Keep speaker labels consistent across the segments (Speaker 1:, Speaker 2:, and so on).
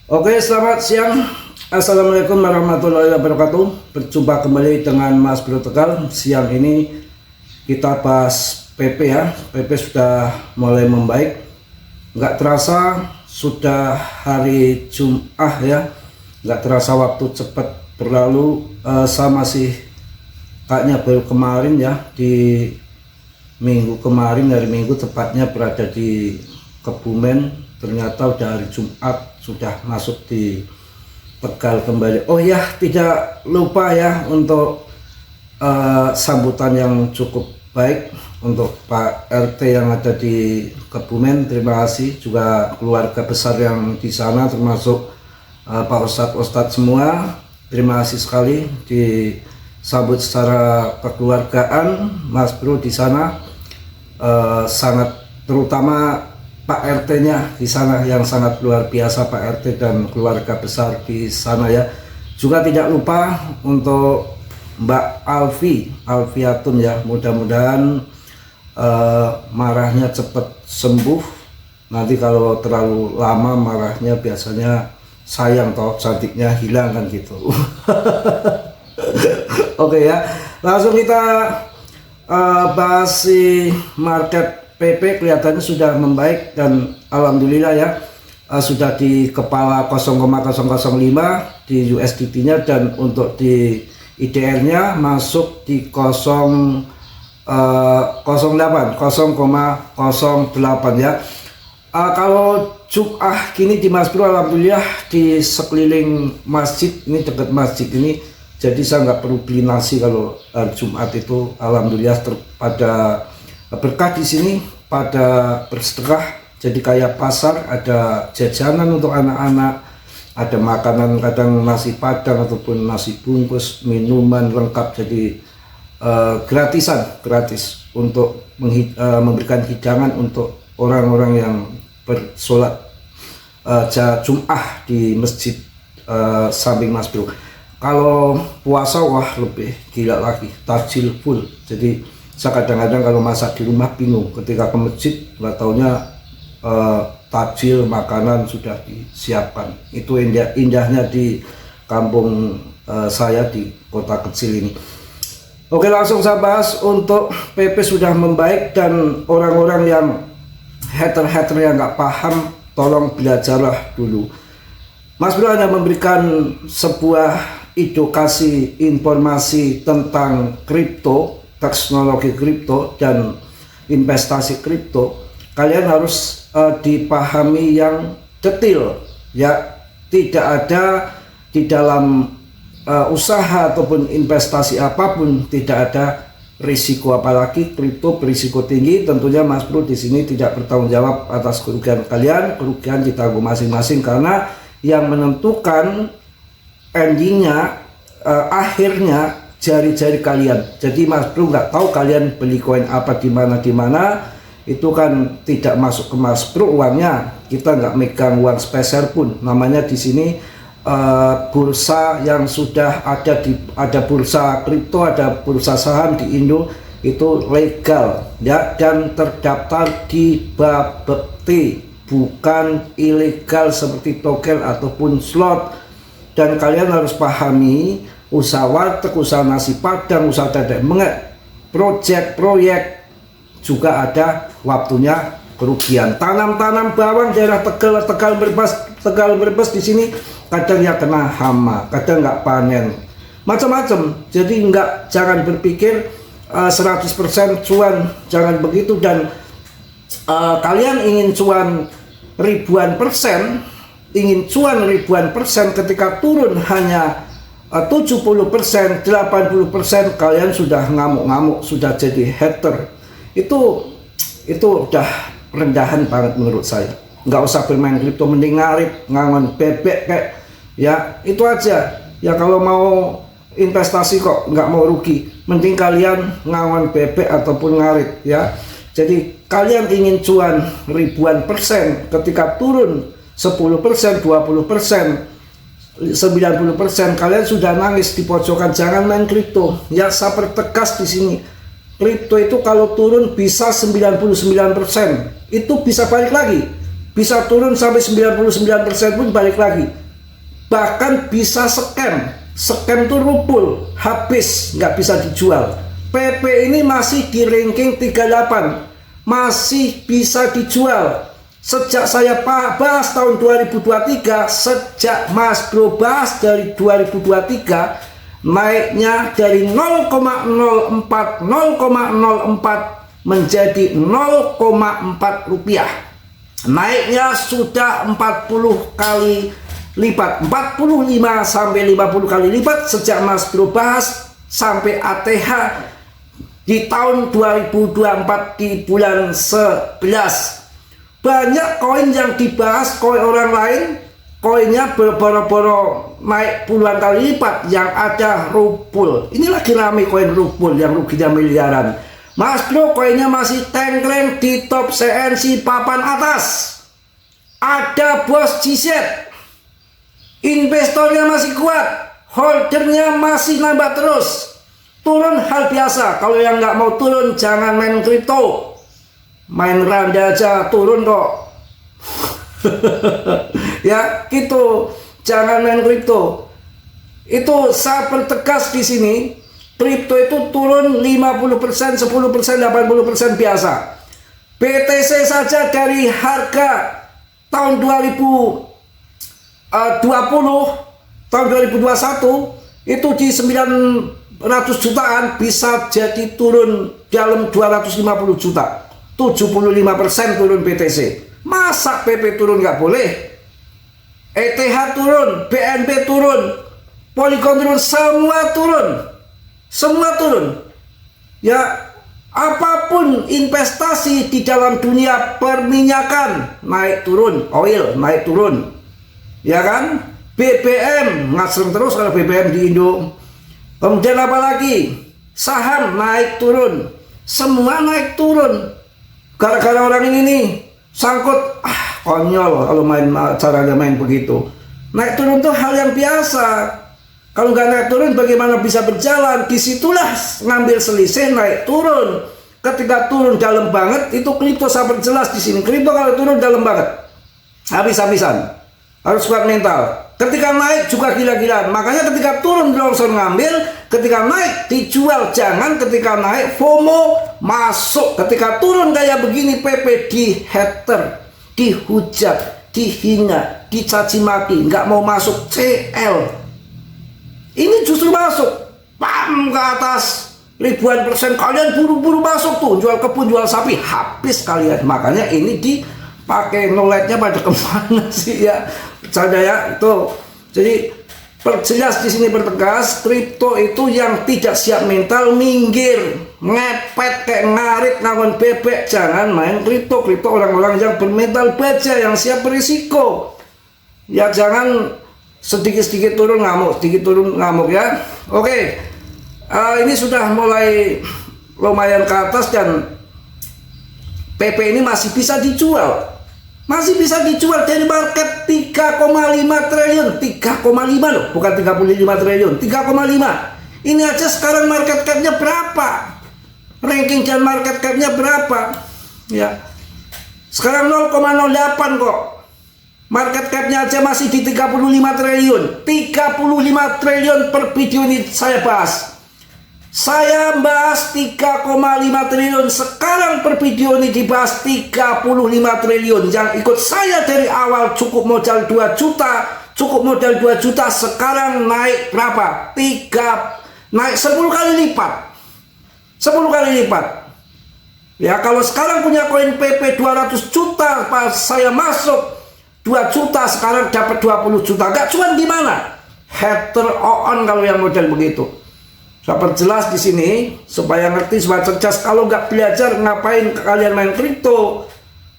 Speaker 1: Oke, selamat siang. Assalamualaikum warahmatullahi wabarakatuh. Berjumpa kembali dengan Mas Bro Tegal. Siang ini kita bahas PP ya. PP sudah mulai membaik. Nggak terasa sudah hari Jumat ya. Nggak terasa waktu cepat berlalu. Saya masih kayaknya baru kemarin ya, di minggu kemarin, hari Minggu tepatnya berada di Kebumen. Ternyata udah hari Jumat sudah masuk di Tegal kembali. Oh ya, tidak lupa ya untuk sambutan yang cukup baik untuk Pak RT yang ada di Kebumen. Terima kasih juga keluarga besar yang di sana, termasuk Pak Ustadz semua. Terima kasih sekali disambut secara kekeluargaan Mas Bro di sana. Sangat terutama Pak RT-nya di sana yang sangat luar biasa, Pak RT dan keluarga besar di sana ya. Juga tidak lupa untuk Mbak Alfiatun ya, mudah-mudahan marahnya cepat sembuh. Nanti kalau terlalu lama marahnya biasanya sayang toh, cantiknya hilang kan gitu. Oke ya, langsung kita bahas si market PP. Kelihatannya sudah membaik dan alhamdulillah ya, sudah di kepala 0,005 di USDT-nya, dan untuk di IDR-nya masuk di 0,08 ya. Kalau Jumat gini di Mas Bro, alhamdulillah di sekeliling masjid ini, dekat masjid ini, jadi saya nggak perlu beli nasi kalau Jumat itu. Alhamdulillah pada berkah di sini pada bersedekah, jadi kayak pasar, ada jajanan untuk anak-anak, ada makanan, kadang nasi padang ataupun nasi bungkus, minuman lengkap, jadi gratis untuk memberikan hidangan untuk orang-orang yang bersolat Jumat di masjid samping Mas Bro. Kalau puasa wah lebih gila lagi, tajil full. Jadi saya kadang-kadang kalau masak di rumah bingung, ketika ke masjid nggak taunya takjil makanan sudah disiapkan. Itu indahnya di kampung saya di kota kecil ini. Oke, langsung saya bahas. Untuk PP sudah membaik, dan orang-orang yang hater yang nggak paham tolong belajarlah dulu. Mas Bro hanya memberikan sebuah edukasi informasi tentang kripto, teknologi kripto dan investasi kripto. Kalian harus dipahami yang detail ya. Tidak ada di dalam usaha ataupun investasi apapun tidak ada risiko, apalagi kripto berisiko tinggi. Tentunya Mas Bro di sini tidak bertanggung jawab atas kerugian kalian. Kerugian ditanggung masing-masing, karena yang menentukan endingnya, akhirnya jari-jari kalian. Jadi Mas Bro nggak tahu kalian beli koin apa di mana, itu kan tidak masuk ke Mas Bro uangnya. Kita nggak megang uang spesial pun. Namanya di sini bursa yang sudah ada bursa kripto, ada bursa saham di Indo, itu legal ya, dan terdaftar di Bapepti, bukan ilegal seperti token ataupun slot. Dan kalian harus pahami, usaha warteg, usaha nasi padang, usaha dadek mengek, proyek juga ada waktunya kerugian. Tanam bawang daerah Tegal Brebes di sini kadang ya kena hama, kadang nggak panen, macam-macam. Jadi jangan berpikir 100% cuan, jangan begitu. Dan kalian ingin cuan ribuan persen, ketika turun hanya 70%, 80%, kalian sudah ngamuk-ngamuk, sudah jadi hater. Itu udah rendahan banget menurut saya. Nggak usah bermain kripto, mending ngarit, ngangon bebek kayak ya, itu aja ya. Kalau mau investasi kok nggak mau rugi, mending kalian ngangon bebek ataupun ngarit ya. Jadi kalian ingin cuan ribuan persen, ketika turun 10%, 20%, 90%, kalian sudah nangis di pojokan. Jangan main kripto ya. Saya pertegas di sini, kripto itu kalau turun bisa 99%, itu bisa balik lagi. bisa turun sampai 99% pun balik lagi. Bahkan bisa scam tuh rupul, habis, nggak bisa dijual. PP ini masih di ranking 38, masih bisa dijual. Sejak saya bahas tahun 2023, sejak Mas Bro bahas dari 2023, naiknya dari 0,04 menjadi 0,4 rupiah. Naiknya sudah 40 kali lipat, 45 sampai 50 kali lipat sejak Mas Bro bahas sampai ATH di tahun 2024 di bulan 11. Banyak koin yang dibahas, koin orang lain, koinnya berboro-boro naik puluhan kali lipat, yang ada rupul. Ini lagi rame koin rupul yang ruginya miliaran. Mas Bro koinnya masih tengkleng di top CNC papan atas. Ada bos GZ, investornya masih kuat, holdernya masih nambah terus. Turun hal biasa. Kalau yang nggak mau turun jangan main kripto, main randa aja turun kok. Ya gitu, jangan main kripto. Itu saya pertegas di sini, kripto itu turun 50%, 10%, 80% biasa. BTC saja dari harga tahun 2020, tahun 2021 itu di 900 jutaan bisa jadi turun dalam 250 juta. 75% turun BTC. Masa PP turun nggak boleh? ETH turun, BNB turun, Polygon turun, semua turun. Semua turun. Ya, apapun investasi di dalam dunia perminyakan naik turun, oil naik turun. Ya kan? BBM ngasreng terus kalau BBM di Indo. Kemudian apa lagi? Saham naik turun. Semua naik turun. Gara-gara orang ini nih sangkut, konyol kalau caranya main begitu. Naik turun tuh hal yang biasa. Kalau nggak naik turun bagaimana bisa berjalan? Disitulah ngambil selisih naik turun. Ketika turun dalam banget itu kripto saya perjelas di sini. Kripto kalau turun dalam banget, habis-habisan. Harus kuat mental. Ketika naik juga gila-gilaan. Makanya ketika turun langsung ngambil, ketika naik dijual. Jangan ketika naik FOMO masuk. Ketika turun kayak begini PP di hater, dihujat, dihina, dicaci maki, nggak mau masuk CL. Ini justru masuk, pam ke atas ribuan persen. Kalian buru-buru masuk tuh, jual kebun, jual sapi, habis kalian. Makanya ini dipakai noletnya pada kemana sih ya? Bercanda ya itu. Jadi perjelas di sini pertegas, kripto itu yang tidak siap mental minggir, ngepet kayak ngarit ngawon bebek. Jangan main kripto. Kripto orang-orang yang bermental baja, yang siap berisiko. Ya jangan sedikit-sedikit turun ngamuk, sedikit turun ngamuk ya. Oke, ini sudah mulai lumayan ke atas dan PP ini masih bisa dijual. Masih bisa dijual dari market 3,5 triliun. 3,5 loh, bukan 35 triliun, 3,5. Ini aja sekarang market cap-nya berapa? Ranking dan market cap-nya berapa? Ya. Sekarang 0,08 kok. Market cap-nya aja masih di 35 triliun. 35 triliun per video ini saya bahas. Saya bahas 3,5 triliun. Sekarang per video ini dibahas 35 triliun. Yang ikut saya dari awal cukup modal 2 juta. Cukup modal 2 juta. Sekarang naik berapa? Naik 10 kali lipat. 10 kali lipat. Ya kalau sekarang punya koin PP 200 juta pas saya masuk 2 juta, sekarang dapat 20 juta. Gak cuan di mana? Hater on kalau yang model begitu. Saya perjelas di sini supaya ngerti, supaya cerdas. Kalau nggak belajar, ngapain kalian main kripto?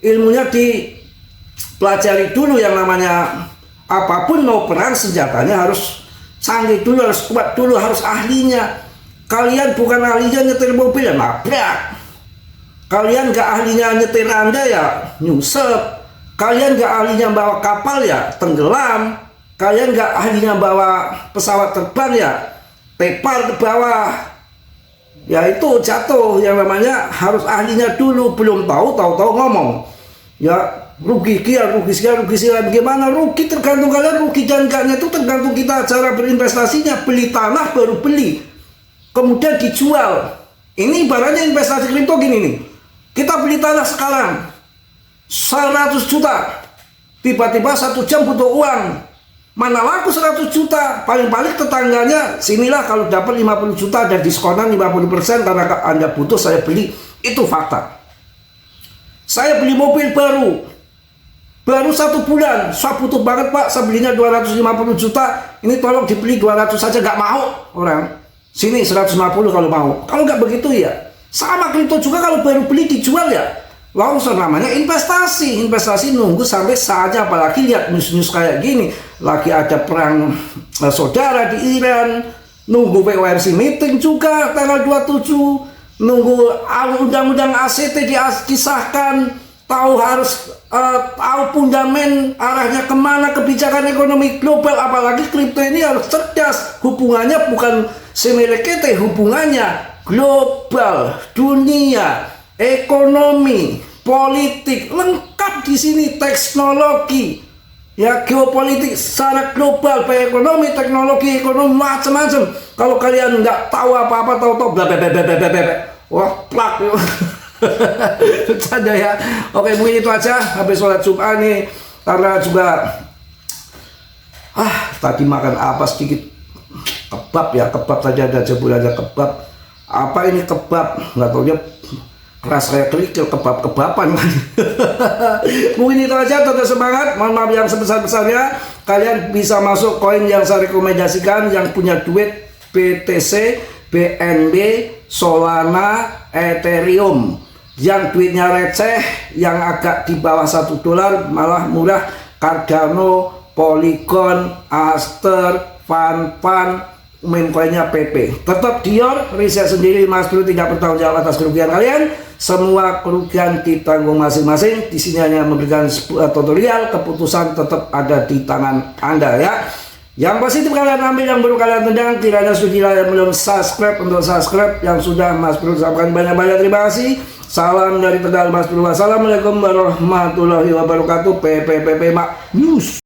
Speaker 1: Ilmunya dipelajari dulu. Yang namanya apapun mau perang, senjatanya harus canggih dulu, harus kuat dulu, harus ahlinya. Kalian bukan ahlinya nyetir mobil ya nabrak. Kalian nggak ahlinya nyetir Anda ya nyusep. Kalian nggak ahlinya bawa kapal ya tenggelam. Kalian nggak ahlinya bawa pesawat terbang ya tepar ke bawah, ya itu jatuh. Yang namanya harus ahlinya dulu. Belum tahu, tahu-tahu ngomong. Ya rugi kian, rugi sekian, gimana rugi tergantung kalian, rugi dan enggaknya itu tergantung kita cara berinvestasinya. Beli tanah baru beli, kemudian dijual. Ini ibaratnya investasi kripto gini nih, kita beli tanah sekarang 100 juta, tiba-tiba 1 jam butuh uang, mana laku 100 juta, paling-paling tetangganya sinilah kalau dapat 50 juta ada diskonan 50% karena Anda butuh, saya beli. Itu fakta. Saya beli mobil baru 1 bulan, saya butuh banget Pak, saya belinya 250 juta, ini tolong dibeli 200 saja, nggak mau orang, sini 150 kalau mau. Kalau nggak begitu ya, sama kripto juga, kalau baru beli dijual ya, langsung namanya investasi. Investasi nunggu sampai saatnya, apalagi lihat news-news kayak gini, lagi ada perang saudara di Iran, nunggu WOMC meeting juga tanggal 27, nunggu undang-undang ACT disahkan, tahu harus tahu fundamen arahnya kemana kebijakan ekonomi global. Apalagi kripto ini harus cerdas, hubungannya bukan semelekete, hubungannya global, dunia, ekonomi, politik, lengkap di sini, teknologi, ya geopolitik secara global, baik ekonomi, teknologi, ekonomi, macam-macam. Kalau kalian nggak tahu apa-apa, tahu-tahu bla bla bla bla bla bla, wah plak. Bercanda ya. Oke, mungkin itu aja habis sholat Jumat nih, karena juga tadi makan apa sedikit kebab ya, kebab tadi ada jebulannya kebab. Apa ini kebab? Nggak tahu dia keras kayak kerikil, kebab-kebaban. Mungkin itu aja, tetap semangat. Mohon maaf yang sebesar-besarnya. Kalian bisa masuk koin yang saya rekomendasikan, yang punya duit BTC, BNB, Solana, Ethereum. Yang duitnya receh, yang agak di bawah $1 malah murah, Cardano, Polygon, Aster, Fan, meme coinnya PP. Tetap Dior, riset sendiri, Mas Bro tidak bertanggung jawab atas kerugian kalian. Semua kerugian ditanggung masing-masing. Di sini hanya memberikan tutorial, keputusan tetap ada di tangan Anda ya. Yang positif kalian ambil, yang baru kalian tendang. Tidak ada sudilah yang belum subscribe, untuk subscribe. Yang sudah, Mas Bro sampaikan banyak-banyak terima kasih. Salam dari Tegal Mas Bro. Wassalamualaikum warahmatullahi wabarakatuh. PPPP Mak News.